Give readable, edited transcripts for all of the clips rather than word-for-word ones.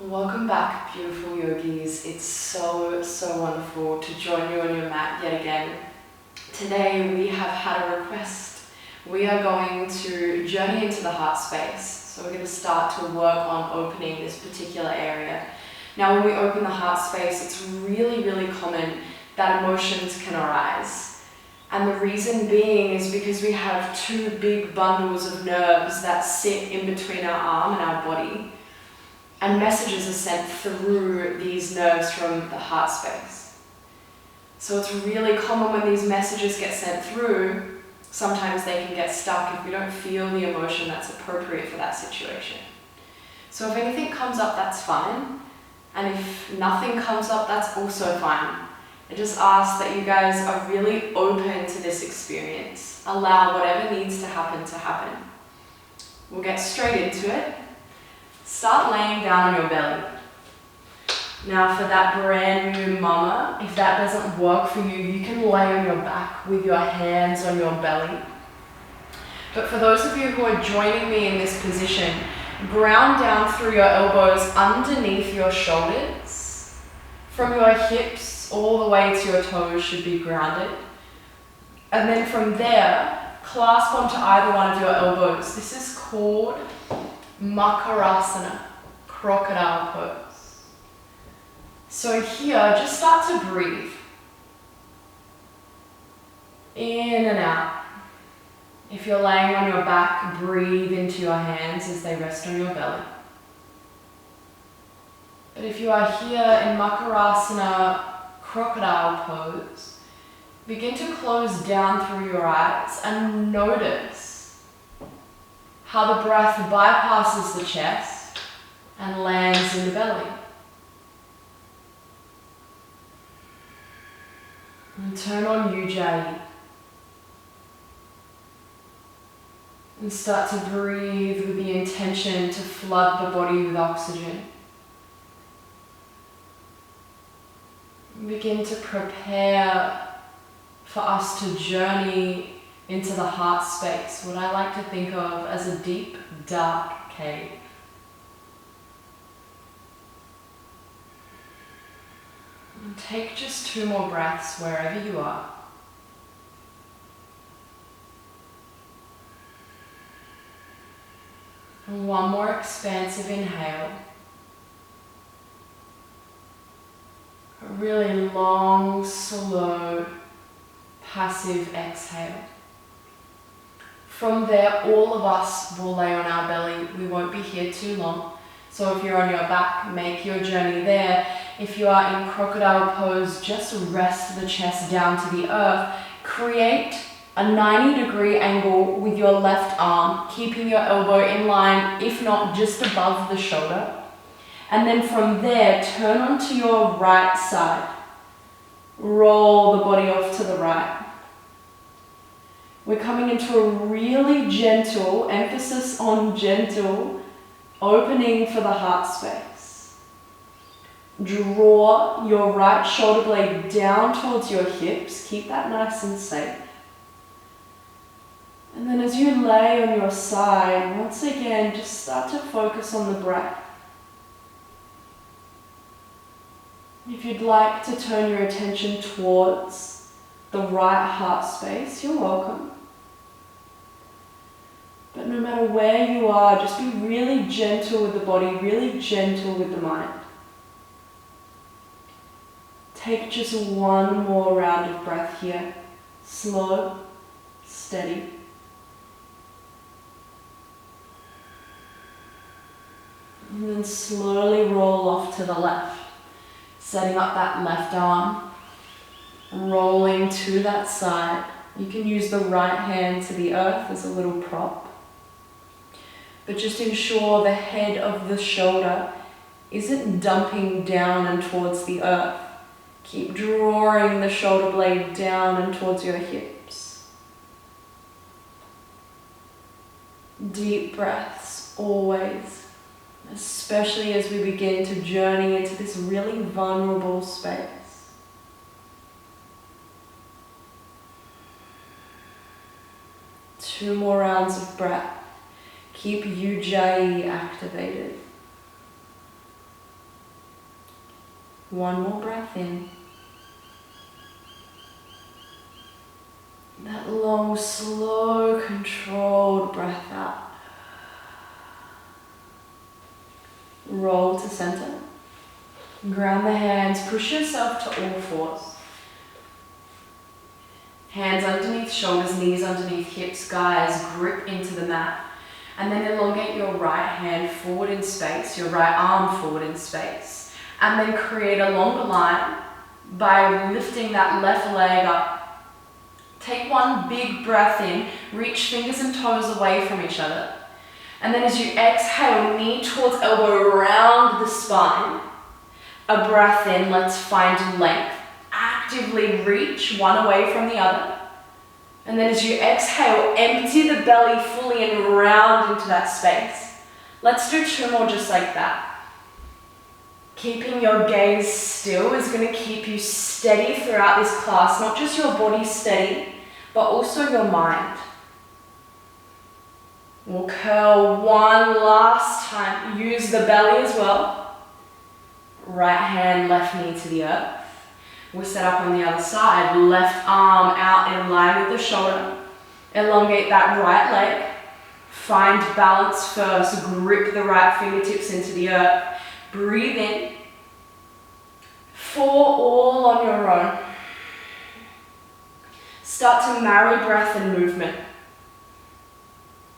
Welcome back, beautiful yogis. It's so wonderful to join you on your mat yet again. Today we have had a request. We are going to journey into the heart space. So we're going to start to work on opening this particular area. Now when we open the heart space, it's really common that emotions can arise. And the reason being is because we have two big bundles of nerves that sit in between our arm and our body. And messages are sent through these nerves from the heart space. So it's really common when these messages get sent through, sometimes they can get stuck if we don't feel the emotion that's appropriate for that situation. So if anything comes up, that's fine. And if nothing comes up, that's also fine. I just ask that you guys are really open to this experience. Allow whatever needs to happen. We'll get straight into it. Start laying down on your belly. Now for that brand new mama, if that doesn't work for you, you can lay on your back with your hands on your belly. But for those of you who are joining me in this position, ground down through your elbows underneath your shoulders. From your hips all the way to your toes should be grounded. And then from there, clasp onto either one of your elbows. This is called Makarasana, crocodile pose. So here, just start to breathe. In and out. If you're laying on your back, breathe into your hands as they rest on your belly. But if you are here in Makarasana, crocodile pose, begin to close down through your eyes and notice how the breath bypasses the chest and lands in the belly. And turn on Ujjayi. And start to breathe with the intention to flood the body with oxygen. Begin to prepare for us to journey into the heart space, what I like to think of as a deep, dark cave. And take just 2 more breaths wherever you are. And 1 more expansive inhale. A really long, slow, passive exhale. From there, all of us will lay on our belly. We won't be here too long. So if you're on your back, make your journey there. If you are in crocodile pose, just rest the chest down to the earth. Create a 90-degree angle with your left arm, keeping your elbow in line, if not just above the shoulder. And then from there, turn onto your right side. Roll the body off to the right. We're coming into a really gentle, emphasis on gentle, opening for the heart space. Draw your right shoulder blade down towards your hips. Keep that nice and safe. And then as you lay on your side, once again, just start to focus on the breath. If you'd like to turn your attention towards the right heart space, you're welcome. But no matter where you are, just be really gentle with the body, really gentle with the mind. Take just 1 more round of breath here. Slow, steady. And then slowly roll off to the left. Setting up that left arm. Rolling to that side. You can use the right hand to the earth as a little prop. But just ensure the head of the shoulder isn't dumping down and towards the earth. Keep drawing the shoulder blade down and towards your hips. Deep breaths, always, especially as we begin to journey into this really vulnerable space. Two more rounds of breath. Keep Ujjayi activated. One more breath in. That long, slow, controlled breath out. Roll to center. Ground the hands, push yourself to all fours. Hands underneath shoulders, knees underneath hips. Guys, grip into the mat. And then elongate your right hand forward in space, your right arm forward in space. And then create a longer line by lifting that left leg up. Take one big breath in, reach fingers and toes away from each other. And then as you exhale, knee towards elbow around the spine. A breath in, let's find length. Actively reach one away from the other. And then as you exhale, empty the belly fully and round into that space. Let's do 2 more just like that. Keeping your gaze still is going to keep you steady throughout this class, not just your body steady, but also your mind. We'll curl one last time. Use the belly as well. Right hand, left knee to the earth. We'll set up on the other side. Left arm out in line with the shoulder. Elongate that right leg. Find balance first. Grip the right fingertips into the earth. Breathe in. 4 all on your own. Start to marry breath and movement.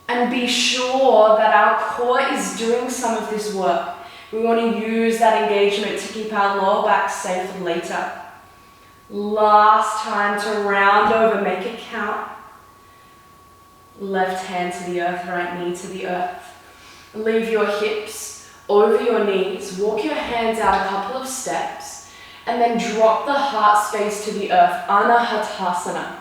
And be sure that our core is doing some of this work. We want to use that engagement to keep our lower back safe for later. Last time to round over, make it count. Left hand to the earth, right knee to the earth. Leave your hips over your knees. Walk your hands out a couple of steps. And then drop the heart space to the earth, Anahatasana.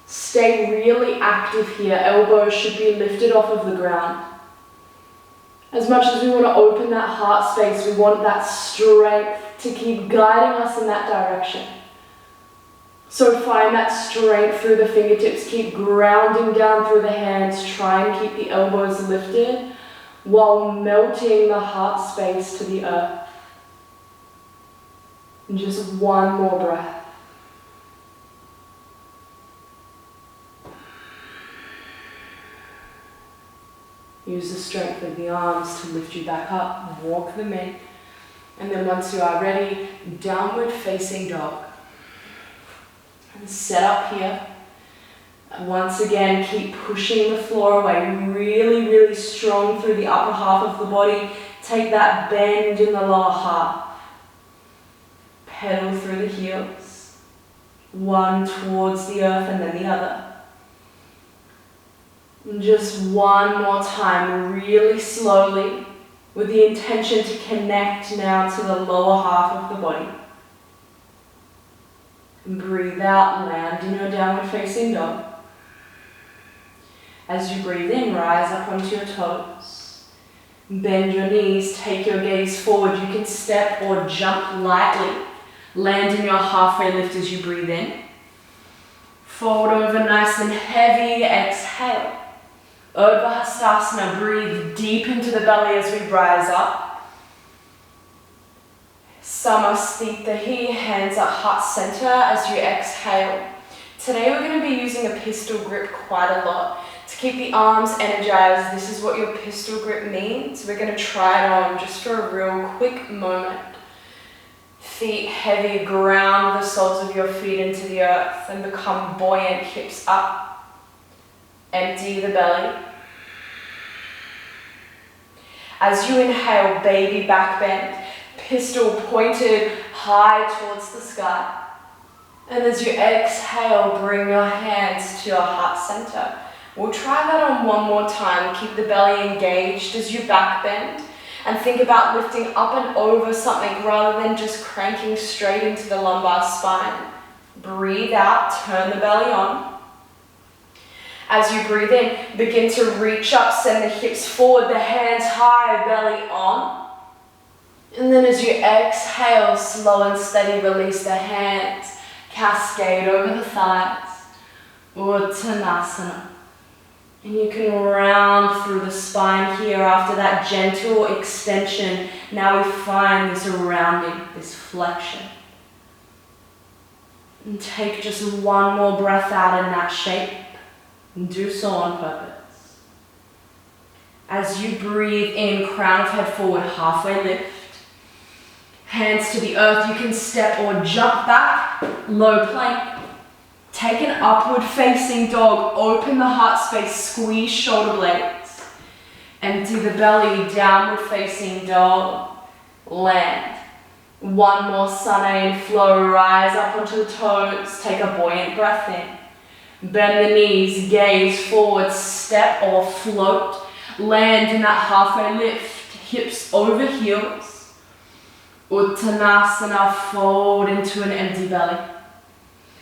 Stay really active here. Elbows should be lifted off of the ground. As much as we want to open that heart space, we want that strength to keep guiding us in that direction. So find that strength through the fingertips. Keep grounding down through the hands. Try and keep the elbows lifted while melting the heart space to the earth. And just one more breath. Use the strength of the arms to lift you back up, walk them in. And then once you are ready, downward facing dog. And set up here. And once again, keep pushing the floor away, really, really strong through the upper half of the body. Take that bend in the lower half. Pedal through the heels. One towards the earth and then the other. And just one more time, really slowly, with the intention to connect now to the lower half of the body. And breathe out, land in your downward facing dog. As you breathe in, rise up onto your toes. Bend your knees, take your gaze forward. You can step or jump lightly. Land in your halfway lift as you breathe in. Forward over nice and heavy, exhale. Urdhva Hastasana, breathe deep into the belly as we rise up. Samastita here, hands at heart center as you exhale. Today we're going to be using a pistol grip quite a lot. To keep the arms energized, this is what your pistol grip means. We're going to try it on just for a real quick moment. Feet heavy, ground the soles of your feet into the earth and become buoyant, hips up. Empty the belly. As you inhale, baby back bend, pistol pointed high towards the sky. And as you exhale, bring your hands to your heart center. We'll try that on one more time. Keep the belly engaged as you back bend. And think about lifting up and over something rather than just cranking straight into the lumbar spine. Breathe out, turn the belly on. As you breathe in, begin to reach up, send the hips forward, the hands high, belly on. And then as you exhale, slow and steady, release the hands, cascade over the thighs, Uttanasana. And you can round through the spine here after that gentle extension. Now we find this rounding, this flexion. And take just one more breath out in that shape. And do so on purpose. As you breathe in, crown of head forward, halfway lift. Hands to the earth, you can step or jump back, low plank. Take an upward facing dog, open the heart space, squeeze shoulder blades. Empty the belly, downward facing dog, land. One more sun A and flow, rise up onto the toes, take a buoyant breath in. Bend the knees, gaze forward, step or float. Land in that halfway lift, hips over heels. Uttanasana, fold into an empty belly.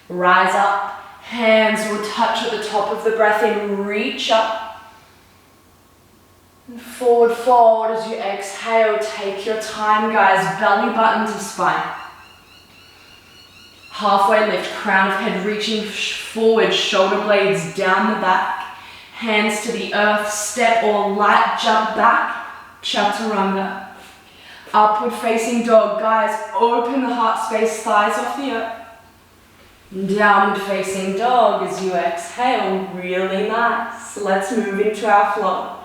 Rise up, hands will touch at the top of the breath in, reach up. And forward fold as you exhale, take your time guys, belly button to spine. Halfway lift, crown of head reaching forward, shoulder blades down the back. Hands to the earth, step or light jump back, chaturanga. Upward facing dog, guys, open the heart space, thighs off the earth. Downward facing dog as you exhale, really nice. Let's move into our flow.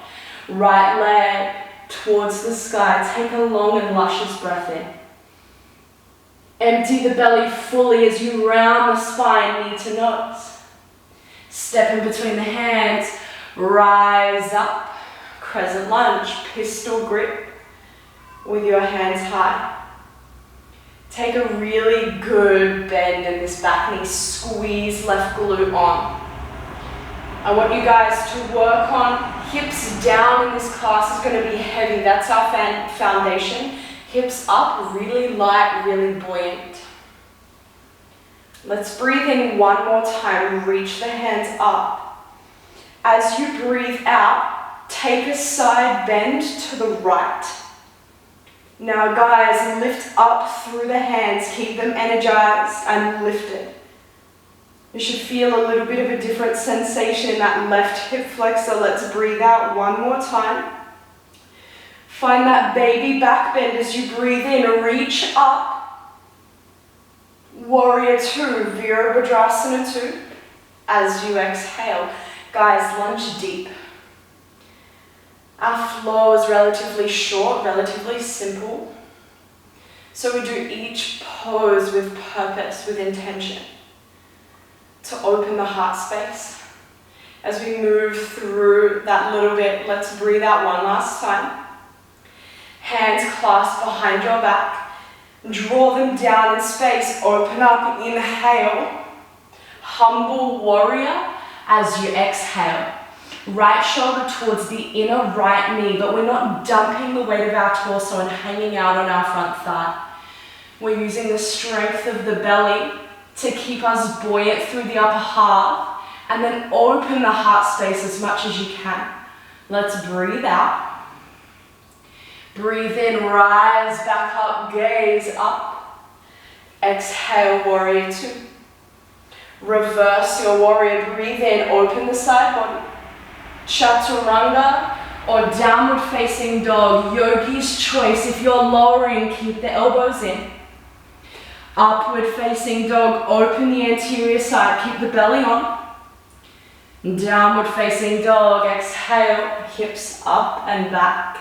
Right leg towards the sky, take a long and luscious breath in. Empty the belly fully as you round the spine, knee to nose. Step in between the hands, rise up, crescent lunge, pistol grip with your hands high. Take a really good bend in this back knee, squeeze left glute on. I want you guys to work on hips down in this class is going to be heavy, that's our foundation. Hips up, really light, really buoyant. Let's breathe in one more time, reach the hands up. As you breathe out, take a side bend to the right. Now guys, lift up through the hands, keep them energized and lifted. You should feel a little bit of a different sensation in that left hip flexor. Let's breathe out one more time. Find that baby back bend as you breathe in, reach up. Warrior two, Virabhadrasana 2. As you exhale, guys, lunge deep. Our flow is relatively short, relatively simple. So we do each pose with purpose, with intention. To open the heart space. As we move through that little bit, let's breathe out one last time. Hands clasped behind your back. Draw them down in space. Open up, inhale. Humble warrior as you exhale. Right shoulder towards the inner right knee, but we're not dumping the weight of our torso and hanging out on our front thigh. We're using the strength of the belly to keep us buoyant through the upper half, and then open the heart space as much as you can. Let's breathe out. Breathe in, rise back up, gaze up. Exhale, warrior two. Reverse your warrior, breathe in, open the side body. Chaturanga or downward facing dog, yogi's choice. If you're lowering, keep the elbows in. Upward facing dog, open the anterior side, keep the belly on. Downward facing dog, exhale, hips up and back.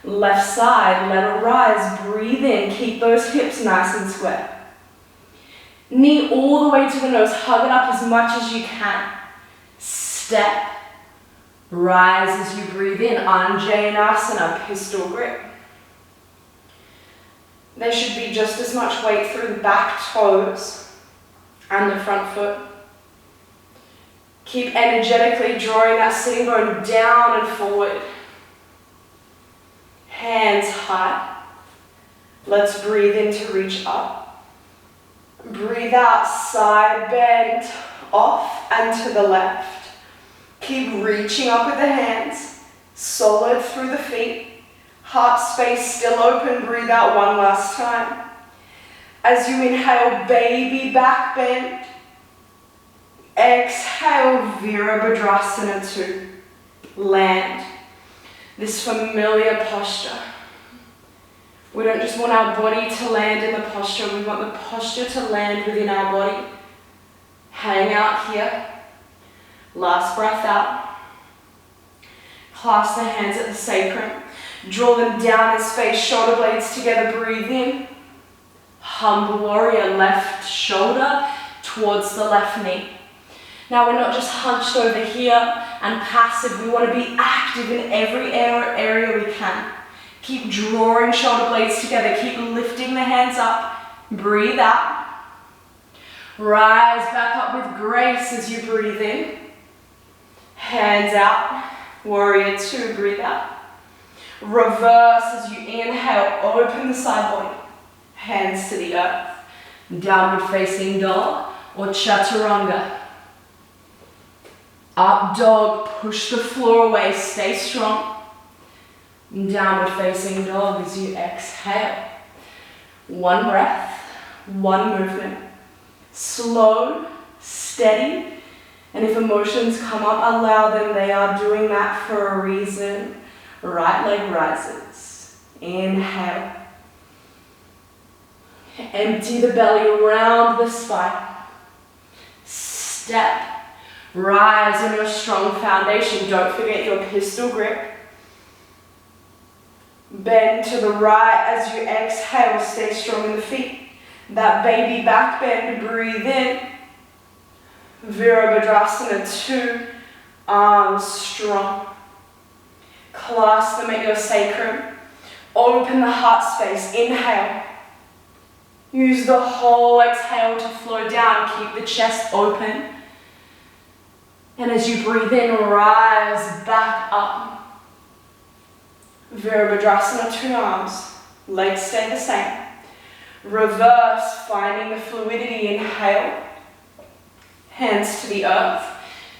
Left side, let it rise, breathe in, keep those hips nice and square. Knee all the way to the nose, hug it up as much as you can. Step, rise as you breathe in, Anjaneyasana, pistol grip. There should be just as much weight through the back toes and the front foot. Keep energetically drawing that sitting bone down and forward. Hands high. Let's breathe in to reach up. Breathe out, side bend, off and to the left. Keep reaching up with the hands, solid through the feet. Heart space still open, breathe out one last time. As you inhale, baby back bend. Exhale, Virabhadrasana 2. land. This familiar posture. We don't just want our body to land in the posture, we want the posture to land within our body. Hang out here. Last breath out. Clasp the hands at the sacrum. Draw them down in space, shoulder blades together, breathe in. Humble warrior, left shoulder towards the left knee. Now we're not just hunched over here and passive, we want to be active in every area we can. Keep drawing shoulder blades together, keep lifting the hands up, breathe out. Rise back up with grace as you breathe in. Hands out, warrior two, breathe out. Reverse as you inhale, open the side body. Hands to the earth. Downward facing dog or chaturanga. Up dog, push the floor away, stay strong. Downward facing dog as you exhale. One breath, one movement. Slow, steady, and if emotions come up, allow them. They are doing that for a reason. Right leg rises. Inhale. Empty the belly around the spine. Step. Rise on your strong foundation. Don't forget your pistol grip. Bend to the right as you exhale. Stay strong in the feet. That baby back bend. Breathe in. Virabhadrasana 2. Arms strong. Clasp them at your sacrum. Open the heart space. Inhale. Use the whole exhale to flow down. Keep the chest open. And as you breathe in, rise back up. Virabhadrasana 2 arms. Legs stay the same. Reverse, finding the fluidity. Inhale. Hands to the earth.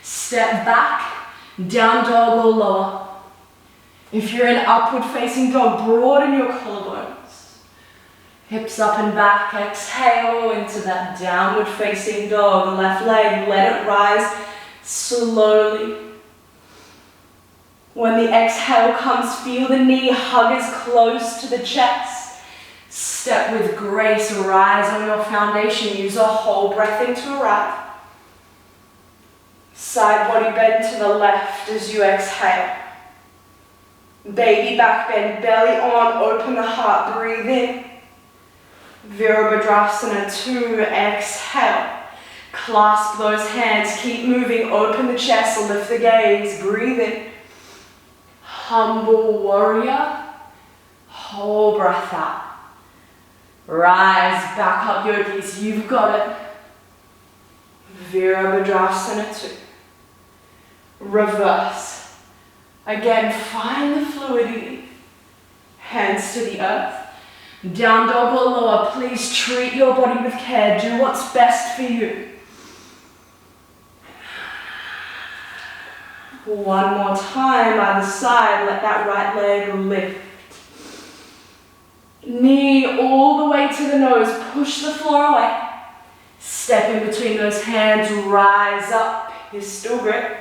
Step back. Down dog or lower. If you're in upward facing dog, broaden your collarbones. Hips up and back. Exhale into that downward facing dog. Left leg, let it rise slowly. When the exhale comes, feel the knee hug as close to the chest. Step with grace, rise on your foundation. Use a whole breath in to arrive. Side body bend to the left as you exhale. Baby back bend, belly on, open the heart, breathe in. Virabhadrasana 2, exhale. Clasp those hands, keep moving, open the chest, lift the gaze, breathe in. Humble warrior, whole breath out. Rise back up, yogis, you've got it. Virabhadrasana 2. Reverse. Again, find the fluidity. Hands to the earth. Down dog or lower, please treat your body with care. Do what's best for you. One more time, either side, let that right leg lift. Knee all the way to the nose, push the floor away. Step in between those hands, rise up, pistol grip.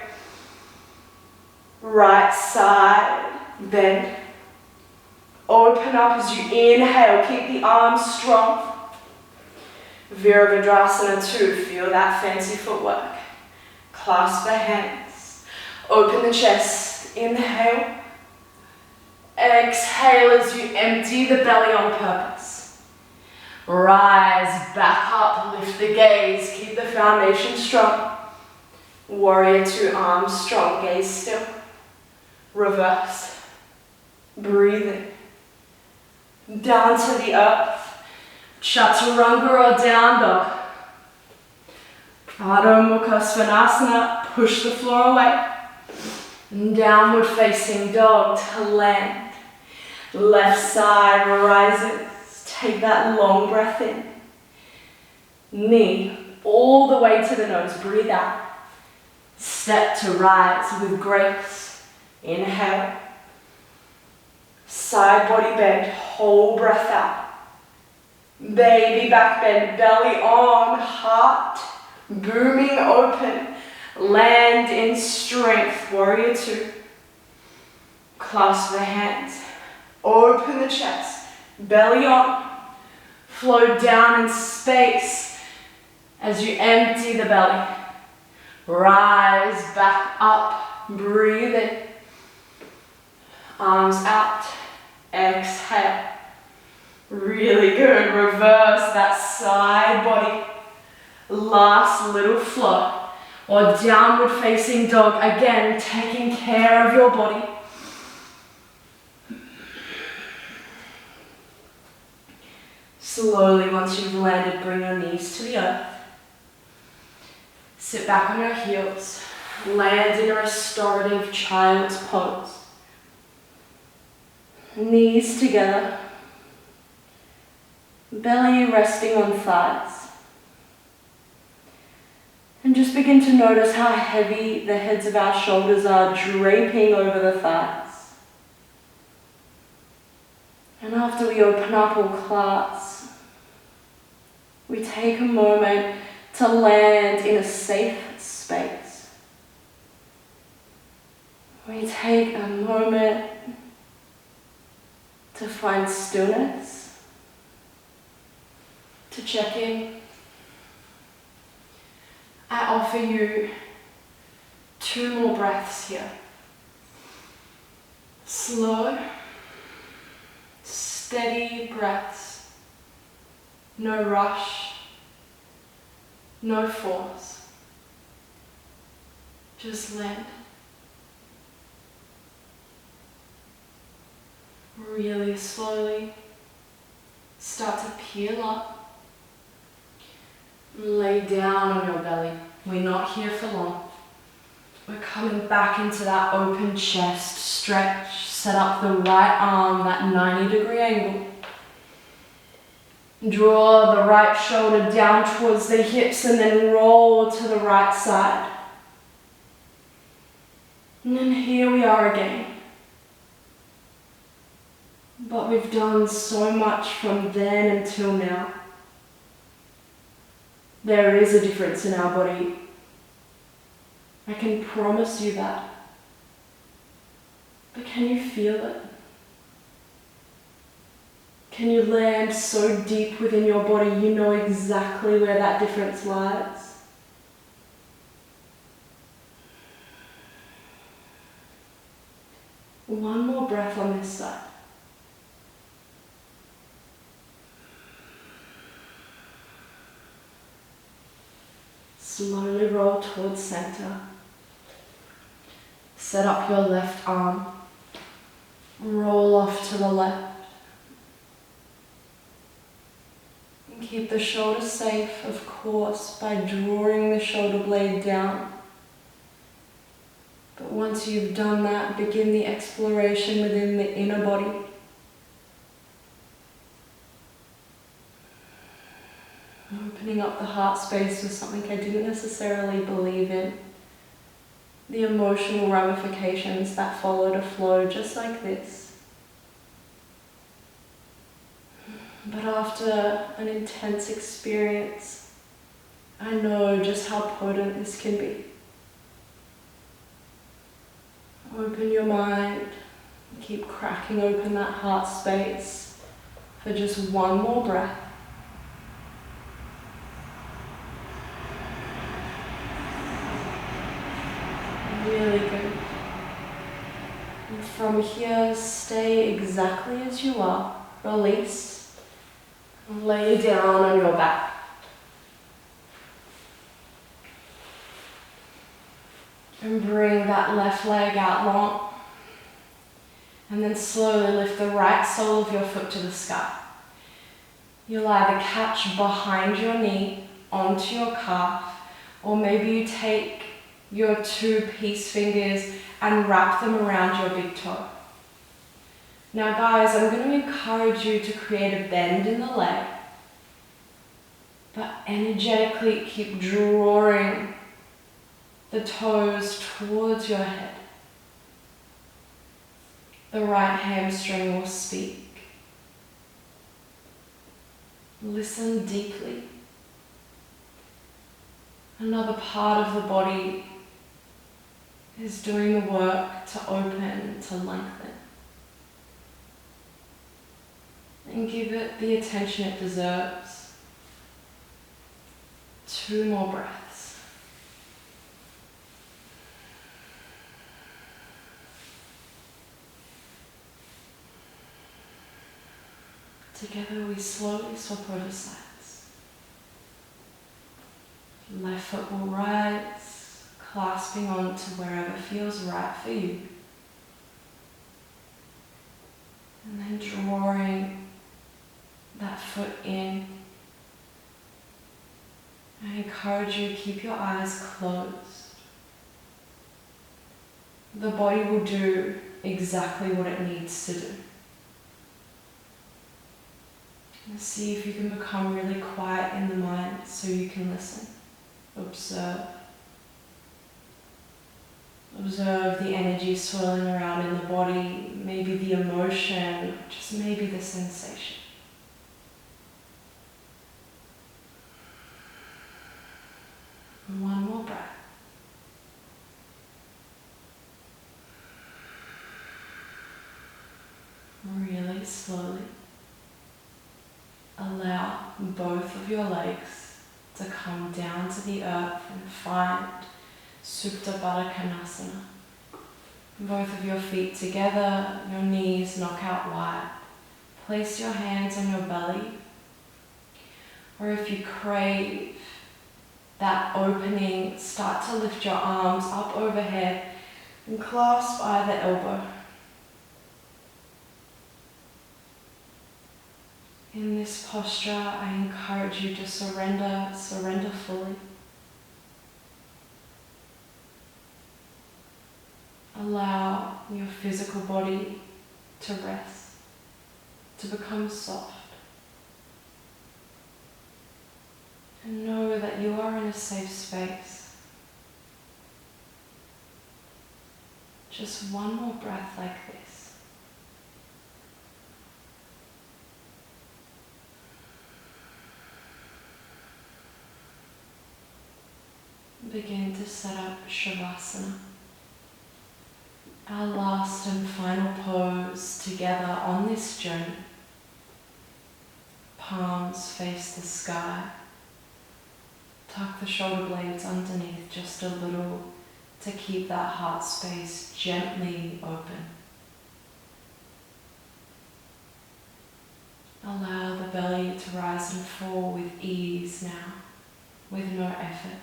Right side, bend. Open up as you inhale, keep the arms strong. Virabhadrasana 2, feel that fancy footwork. Clasp the hands, open the chest, inhale. Exhale as you empty the belly on purpose. Rise back up, lift the gaze, keep the foundation strong. Warrior 2, arms strong, gaze still. Reverse. Breathe in. Down to the earth. Chaturanga or down dog. Adho Mukha Svanasana, push the floor away. Downward facing dog to land. Left side rises. Take that long breath in. Knee all the way to the nose, breathe out. Step to rise with grace. Inhale. Side body bend, whole breath out. Baby back bend, belly on, heart booming open. Land in strength, warrior 2. Clasp the hands. Open the chest. Belly on. Float down in space as you empty the belly. Rise back up. Breathe in. Arms out. Exhale. Really good. Reverse that side body. Last little flow. Or downward facing dog. Again, taking care of your body. Slowly, once you've landed, bring your knees to the earth. Sit back on your heels. Land in a restorative child's pose. Knees together. Belly resting on thighs. And just begin to notice how heavy the heads of our shoulders are, draping over the thighs. And after we open up or clasp, we take a moment to land in a safe space. We take a moment to find stillness, to check in. I offer you 2 more breaths here. Slow, steady breaths. No rush, no force. Just land. Really slowly start to peel up. Lay down on your belly. We're not here for long. We're coming back into that open chest, stretch, set up the right arm, that 90-degree angle. Draw the right shoulder down towards the hips and then roll to the right side. And then here we are again. But we've done so much from then until now. There is a difference in our body. I can promise you that. But can you feel it? Can you land so deep within your body you know exactly where that difference lies? One more breath on this side. Slowly roll towards center. Set up your left arm. Roll off to the left. And keep the shoulder safe, of course, by drawing the shoulder blade down. But once you've done that, begin the exploration within the inner body. Opening up the heart space was something I didn't necessarily believe in. The emotional ramifications that followed a flow just like this. But after an intense experience, I know just how potent this can be. Open your mind, keep cracking open that heart space for just one more breath. Really good. And from here, stay exactly as you are. Release. And lay down on your back. And bring that left leg out long. And then slowly lift the right sole of your foot to the sky. You'll either catch behind your knee onto your calf, or maybe you take your 2 peace fingers and wrap them around your big toe. Now guys, I'm going to encourage you to create a bend in the leg, but energetically keep drawing the toes towards your head. The right hamstring will speak. Listen deeply. Another part of the body is doing the work to open, to lengthen. And give it the attention it deserves. 2 more breaths. Together we slowly swap over sides. Left foot will rise, clasping onto wherever feels right for you. And then drawing that foot in. I encourage you to keep your eyes closed. The body will do exactly what it needs to do. And see if you can become really quiet in the mind so you can listen. Observe. Observe the energy swirling around in the body, maybe the emotion, just maybe the sensation. And 1 more breath. Really slowly allow both of your legs to come down to the earth and find Supta Baddha Konasana. Both of your feet together, your knees knock out wide. Place your hands on your belly. Or if you crave that opening, start to lift your arms up overhead and clasp either elbow. In this posture, I encourage you to surrender fully. Allow your physical body to rest, to become soft. And know that you are in a safe space. Just 1 more breath like this. Begin to set up Shavasana. Our last and final pose together on this journey. Palms face the sky. Tuck the shoulder blades underneath just a little to keep that heart space gently open. Allow the belly to rise and fall with ease now, with no effort.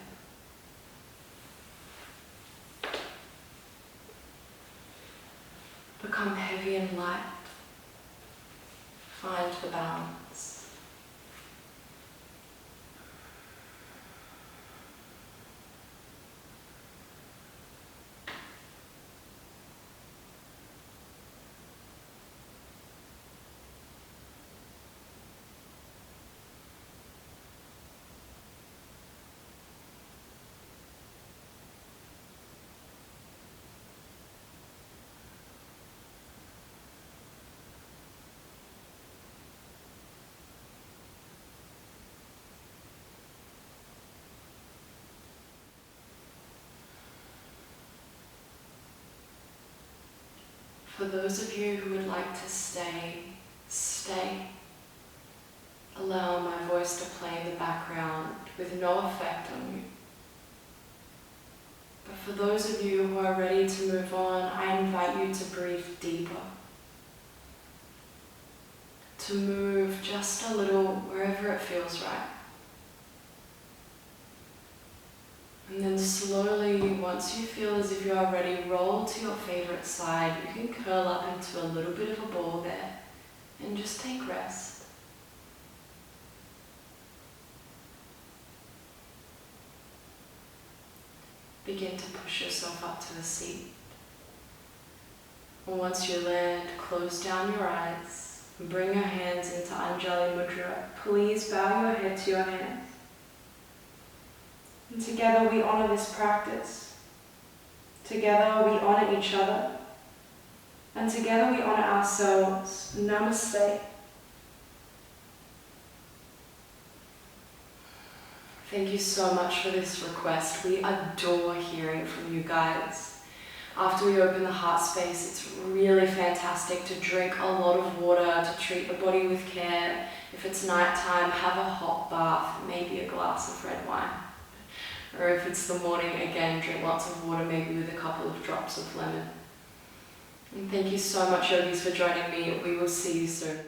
Become heavy and light. Find the balance. For those of you who would like to stay, stay. Allow my voice to play in the background with no effect on you. But for those of you who are ready to move on, I invite you to breathe deeper. To move just a little wherever it feels right. And then slowly, once you feel as if you are ready, roll to your favorite side. You can curl up into a little bit of a ball there and just take rest. Begin to push yourself up to the seat. And once you land, close down your eyes and bring your hands into Anjali Mudra. Please bow your head to your hands. And together we honor this practice. Together we honor each other. And together we honor ourselves. Namaste. Thank you so much for this request. We adore hearing from you guys. After we open the heart space, it's really fantastic to drink a lot of water, to treat the body with care. If it's nighttime, have a hot bath, maybe a glass of red wine. Or if it's the morning, again, drink lots of water, maybe with a couple of drops of lemon. And thank you so much, yogis, for joining me. We will see you soon.